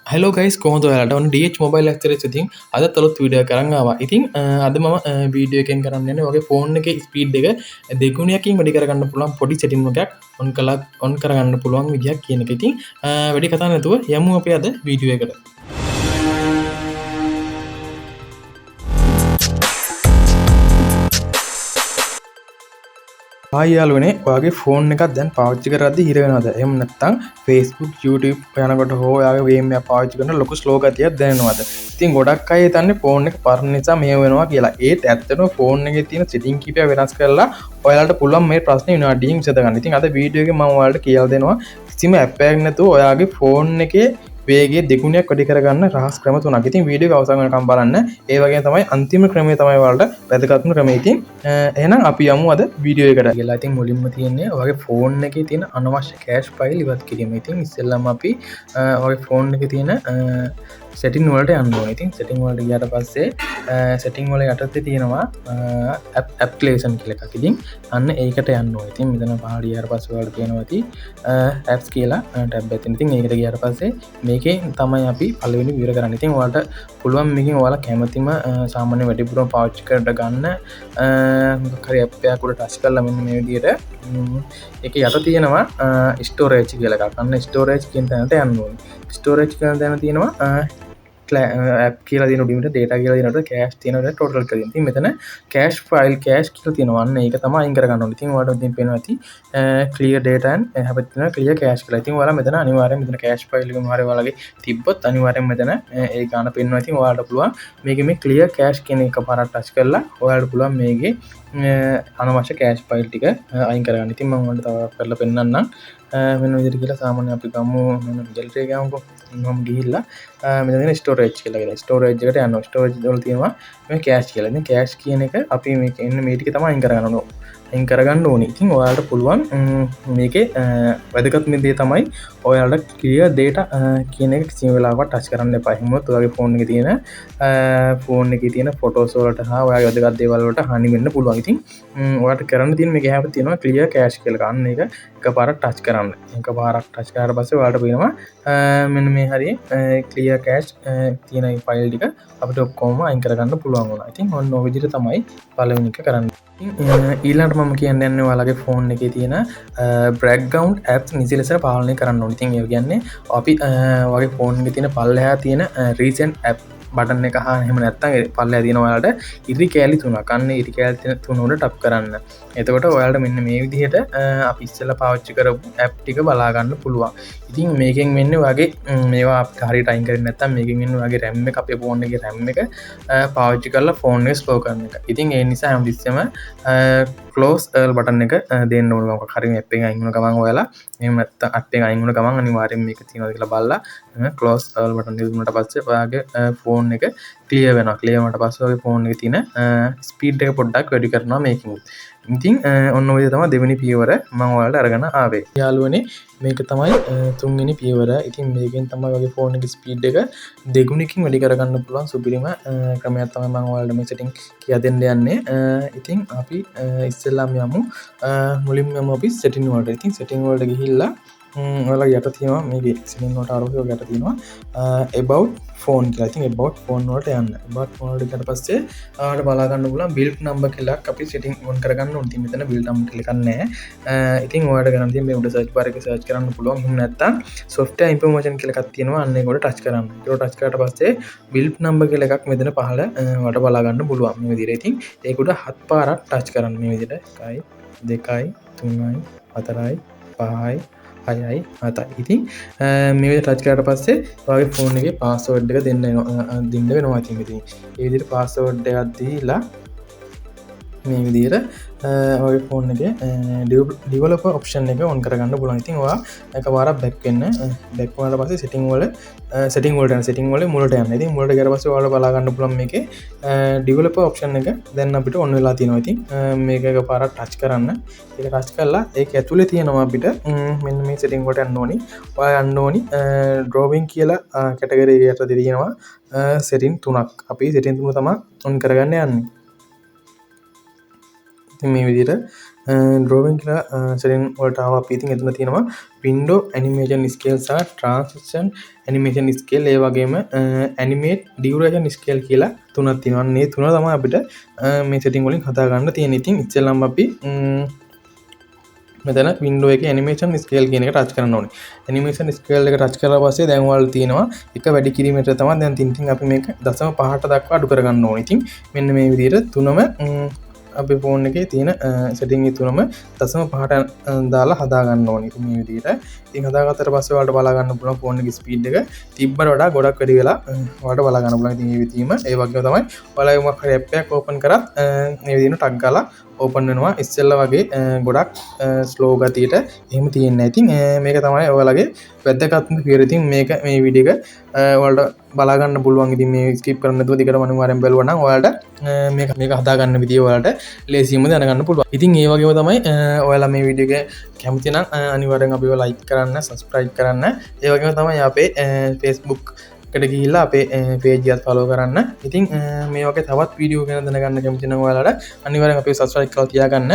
Hello guys කොහොද ඔයාලට ඔන්න DH mobile ඇක්තරේ ඉතින් අද තලොත් වීඩියෝ කරන් ආවා. ඉතින් අද මම වීඩියෝ එකෙන් කරන්න යන්නේ ඔගේ ෆෝන් එකේ ස්පීඩ් එක දෙගුණයකින් වැඩි කරගන්න පුළුවන් පොඩි සෙටින්ග් එකක් ඔන් කරගන්න පුළුවන් විදියක් කියන එක. ඉතින් වැඩි කතා නැතුව යමු අපි අද වීඩියෝ එකට. ආයාලුවනේ වගේ ෆෝන් එකක් දැන් පාච්චි කරදදි හිරෙනද එම නැත්තං ෆස්බුක් YouTube යනකොට හෝයාගේ වේම පාච්චි කරන ලොක ස්ලෝගතියක් දැනවාද ඉතින් ගොඩක් අය තන්න ෆෝන් එක පරණ නිසා මේ වෙනවා කියලා ඒත් ඇත්තන ෆෝන් එක තියෙන සිටිං කිපය වෙනස් කරලා ඔයාලට පුළන් මේ ප්‍රශ්න විනාඩීම් සතගන්න ඉතින් අද වීඩියෝගේ මවාලට කියල් දෙනවා කිසිම ඇප්පයක් නැතු ඔයාගේ ෆෝන් එකේ වේගේ දෙගුණයක් වැඩි කරගන්න රහස් ක්‍රම තුනක්. ඉතින් වීඩියෝ අවසානකම් බලන්න. ඒ වගේ තමයි අන්තිම ක්‍රමය තමයි වලට වැදගත්ම ක්‍රමය. ඉතින් එහෙනම් අපි යමු අද වීඩියෝ එකට. කියලා ඉතින් මුලින්ම තියෙන්නේ ඔයාගේ ෆෝන් එකේ තියෙන අනවශ්‍ය කෑෂ් ෆයිල් ඉවත් කිරීම. ඉතින් ඉස්සෙල්ලාම අපි ඔයාගේ ෆෝන් එකේ තියෙන සෙටින් වලට යන්න ඕනේ. ඉතින් සෙටින් වලට ගියාට පස්සේ සෙටින් වල යටතේ තියෙනවා ඇප්ලිකේෂන් කියලා එකක්. ඉතින් අන්න ඒකට යන්න ඕනේ. ඉතින් මෙතන පහළ ගියාට පස්සේ ඔයාලට තියෙනවා ඉතින් ඇප්ස් කියලා ටැබ් එකක් තියෙනවා. ඉතින් ඒකට ගියාට පස්සේ මේකේ තමයි අපි පළවෙනි විවර කරන්න. ඉතින් ඔයාලට පුළුවන් මේකෙන් ඔයාලා කැමතිම සාමාන්‍ය වැඩිපුරම පාවිච්චි කරලා ගන්න මොකක් හරි ඇප් එකක් උඩ ටච් කරලා මෙන්න මේ විදිහට ඒක යට තියෙනවා ස්ටෝරේජ් කියලා එකක්. අන්න ස්ටෝරේජ් කියන තැනට යන්න ඕනේ. ස්ටෝරේජ් කියන තැන තියෙනවා ඇප් කියලා දින ඩිමට ඩේට කියලා දිනට කෑස් තියෙනට ටෝටල් කරින් ති මෙතන කෑෂ් ෆයිල් කෑෂ් කියල තියෙනවන්න ඒක තම අයින් කරගන්න ඉතින් වට ති පෙන ඇති කලිය ඩේටන් හැපත්න කලිය කෑශ් කල ඉතින් වල මෙතන අනිවාර මෙතන කෑශ් ෆයිල් හර වලගේ තිබ්බත් අනිවාරෙන් මෙතන ඒ ගාන පෙන්වා ඉතින් වාට පුළුවන් මේක මේ කලිය කෑශ් කියන එක පරත් ටච් කරලා ඔයාට පුළුවන් මේගේ අනවශ්‍ය කෑශ් ෆයිල් ටික අයින් කරගන්න ඉතින් මංවට තව කරලා පෙන්න්නම් මෙන්න විදිහට කියලා සාමාන්‍ය අපි ගමු ජෙල්ටේ ගමුකෝ මම ගිහිල්ලා මෙතන ස්ටෝරේජ් කියලා කියලා ස්ටෝරේජ් එකට යනවා ස්ටෝරේජ් වල තියෙනවා මේ කෑෂ් කියලා. ඉතින් කෑෂ් කියන එක අපි මේක එන්න මේ ටික තමයි අයින් කරගන්න ඕනේ. අයින් කරගන්න ඕනේ. ඉතින් ඔයාලට පුළුවන් මේකේ වැදගත්ම දේ තමයි ඔයාලට ක්ලියර් data කියන එක කිසිම වෙලාවකට ටච් කරන්න එපා. එහෙමත් ඔයාගේ ෆෝන් එකේ තියෙන ෆොටෝස් වලට හා ඔයාගේ වැදගත් දේවල් වලට හානි වෙන්න පුළුවන්. ඉතින් ඔයාලට කරන්න තියෙන මේක හැපත් තියෙනවා ක්ලියර් කෑෂ් කියලා. ගන්න එක එකපාරක් ටච් කරන්න. එකපාරක් ටච් කරාට පස්සේ ඔයාලට පේනවා මෙන්න මේ හරිය ක්ලියර් කෑෂ් තියෙන ෆයිල් ටික අපිට ඔක්කොම අයින් කරගන්න පුළුවන් වුණා. ඉතින් ඔන්න ඔය විදිහට තමයි පළවෙනි එක කරන්න. ඊළඟට මම කියන්න යන්නේ ඔයාලගේ ෆෝන් එකේ තියෙන බෑග්ග්‍රවුන්ඩ් ඇප්ස් නිසි ලෙස පාලනය කරන්න ඕනේ. ඉතින් ඒ කියන්නේ අපි වගේ ෆෝන් එකේ තියෙන පල්ලෙහා තියෙන රීසන්ට් ඇප් බටන් එක හා එහෙම නැත්නම් පල්ලෙහා තියෙන ඔයාලට ඉරි කෑලි තුනක් අන්න ඉරි කෑලි තුන උඩ ටැප් කරන්න. එතකොට ඔයාලට මෙන්න මේ විදිහට අපි ඉස්සෙල්ලා පාවිච්චි කරපු ඇප් ටික බලා ගන්න පුළුවන්. ඉතින් මේකෙන් වෙන්නේ වගේ මේවා අපිට හරියට අයින් කරන්නේ නැත්නම් මේකෙන් වෙන්නේ වගේ RAM එක අපේ ෆෝන් එකේ RAM එක පාවිච්චි කරලා ෆෝන් එක ස්ලෝ කරන එක. ඉතින් ඒ නිසා හැමතිස්සෙම ක්ලෝස් all බටන් එක දෙන්න ඕනේ. මොකක් හරි ඇප් එකෙන් අයින් වුණ ගමන් ඔයාලා එහෙම නැත්නම් ඇප් එකෙන් අයින් වුණ ගමන් අනිවාර්යෙන් මේක තියෙනවද කියලා බලලා ක්ලෝස් all බටන් එක දුන්නාට පස්සේ ඔයාගේ ෆෝන් එක ක්ලියර් වෙනවා. ක්ලියර් වුණාට පස්සේ ඔයාගේ ෆෝන් එකේ තියෙන ස්පීඩ් එක පොඩ්ඩක් වැඩි කරනවා මේකෙන්. ඉතින් ඔන්න ඔය තමයි දෙවෙනි පියවර මම ඔයාලට අරගෙන ආවේ. යාළුවනේ මේක තමයි තුන්වෙනි පියවර. ඉතින් මේකෙන් තමයි වගේ ෆෝන් එකේ ස්පීඩ් එක දෙගුණකින් වැඩි කරගන්න පුළුවන් සුපිරිම ක්‍රමයක් තමයි මම ඔයාලට මේ සෙටින් කියා දෙන්න යන්නේ. ඉතින් අපි ඉස්සෙල්ලාම යමු මුලින්ම යමු අපි සෙටින් වලට. ඉතින් සෙටින් වලට ගිහිල්ලා ඔයාලා යට තියෙනවා මේකේ සෙටින් වලට ආරෝහය යට තියෙනවා about phone කියලා. ඉතින් about phone වලට යන්න. about phone වලට ගියට පස්සේ ආවට බලා ගන්න පුළුවන් build number කියලා අපි setting on කරගන්න ඕනේ. ඉතින් මෙතන build number කියලා එකක් නැහැ. ඉතින් ඔයාලට කරන්න තියෙන්නේ මේ උඩ search bar එකේ search කරන්න පුළුවන්. එහෙම නැත්නම් software information කියලා එකක් තියෙනවා. අන්න ඒක උඩ touch කරන්න. ඒක touch කරාට පස්සේ build number කියලා එකක් මෙතන පහළ වට බලා ගන්න පුළුවන්. මේ විදිහට. ඉතින් ඒක උඩ 7 පාරක් touch කරන්න මේ විදිහට. 1 2 3 4 5 හයයි හතයි. ඉතින් මේ ටච් කරාට පස්සේ ඔයාගේ ෆෝන් එකේ පාස්වර්ඩ් එක දෙන්න වෙනවා. ඉතින් ඒ විදිහට පාස්වර්ඩ් එකක් දීලා මේ විදිහට ඔයාගේ ෆෝන් එකේ ඩෙවලොපර් ඔප්ෂන් එක ඔන් කරගන්න පුළුවන්. ඉතින් ඔයා එකපාරක් බැක් වෙන්න. බැක් වුණාට පස්සේ සෙටින් වලට යන්න. මුලට යන්න. ඉතින් මුලට ගියාට පස්සේ ඔයාලා බලා ගන්න පුළුවන් මේකේ ඩෙවලොපර් ඔප්ෂන් එක දැන් අපිට ඔන් වෙලා තියෙනවා. ඉතින් මේක එකපාරක් ටච් කරන්න. ඒක ටච් කරලා ඒක ඇතුලේ තියෙනවා අපිට මෙන්න මේ සෙටින් වලට යන්න ඕනි. ඔයා යන්න ඕනි ඩ්‍රොවින් කියලා කැටගරි එකට තියෙනවා සෙටින් තුනක්. අපි සෙටින් තුන තමයි ඔන් කරගන්න යන්නේ. ඉතින් මේ විදිහට ඩ්‍රෝවින් කියලා සෙටින් වලට ආවා අපි. ඉතින් එතන තියෙනවා window animation scale සහ transition animation scale ඒ වගේම animate duration scale කියලා තුනක් තියෙනවා. මේ තුන තමයි අපිට මේ setting වලින් හදා ගන්න තියෙන්නේ. ඉතින් ඉස්සෙල්ලාම අපි මෙතන window එකේ animation scale කියන එක ටච් කරන්න ඕනේ. animation scale එක ටච් කරලා පස්සේ දැන් ඔයාලට තියෙනවා එක වැඩි කිරීමට තමයි දැන් තින් අපි මේක 0.5ට දක්වා අඩු කරගන්න ඕනේ. ඉතින් මෙන්න මේ විදිහට තුනම අපි ෆෝන් එකේ තියෙන සෙටිං තුනම 0.5ට දාලා හදා ගන්න ඕනේ. ඉතින් මේ විදිහට ඉතින් හදාගත්තට පස්සේ ඔයාලට බලා ගන්න පුළුවන් ෆෝන් එකේ ස්පීඩ් එක තිබ්බට වඩා ගොඩක් වැඩි වෙලා ඔයාලට බලා ගන්න පුළුවන්. ඉතින් මේ විදිහම ඒ වගේම තමයි ඔයාලා මොකක් හරි ඇප් එකක් ඕපන් කරත් මේ විදිහට ටග් ගාලා ඕපන් වෙනවා. ඉස්සෙල්ලා වගේ ගොඩක් ස්ලෝ ගතියට එහෙම තියෙන්නේ නැහැ. ඉතින් මේක තමයි ඔයාලගේ වැදගත්ම පියවර. ඉතින් මේක මේ වීඩියෝ එක ඔයාලට බලා ගන්න පුළුවන්. ඉතින් මේ ස්කිප් කරන්න නැතුව දිගටම අනිවාර්යෙන් බලුවා නම් ඔයාලට මේක හදා ගන්න විදිය ඔයාලට ලේසියෙන්ම දැනගන්න පුළුවන්. ඉතින් ඒ වගේම තමයි ඔයාලා මේ වීඩියෝ එක කැමති නම් අනිවාර්යෙන් අපිව ලයික් කරන්න, සබ්ස්ක්‍රයිබ් කරන්න. ඒ වගේම තමයි අපේ Facebook එකට ගිහිල්ලා අපේ පේජ් එකත් ෆලෝ කරන්න. ඉතින් මේ වගේ තවත් වීඩියෝ ගැන දැනගන්න කැමති නම් ඔයාලට අනිවාර්යෙන් අපේ සබ්ස්ක්‍රයිබ් කරලා තියාගන්න.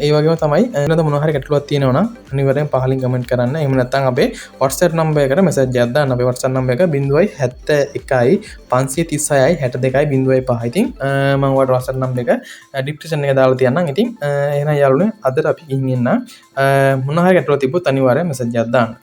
ඒ වගේම තමයි වෙනද මොනවා හරි ගැටලුවක් තියෙනවා නම් අනිවාර්යෙන් පහලින් කමෙන්ට් කරන්න. එහෙම නැත්නම් අපේ WhatsApp නම්බර් එකට මැසේජ් එකක් දාන්න. අපේ WhatsApp නම්බර එක 071 536 62 05. ඉතින් මම ඔයාලට WhatsApp නම්බර එක ඩිස්ක්‍රිප්ෂන් එකේ දාලා තියන්නම්. ඉතින් එහෙනම් යාළුවනේ අදට අපි ගිහින් එන්න මොනවා හරි ගැටලුවක් තිබ්බොත් අනිවාර්යෙන් මැසේජ් එකක් දාන්න.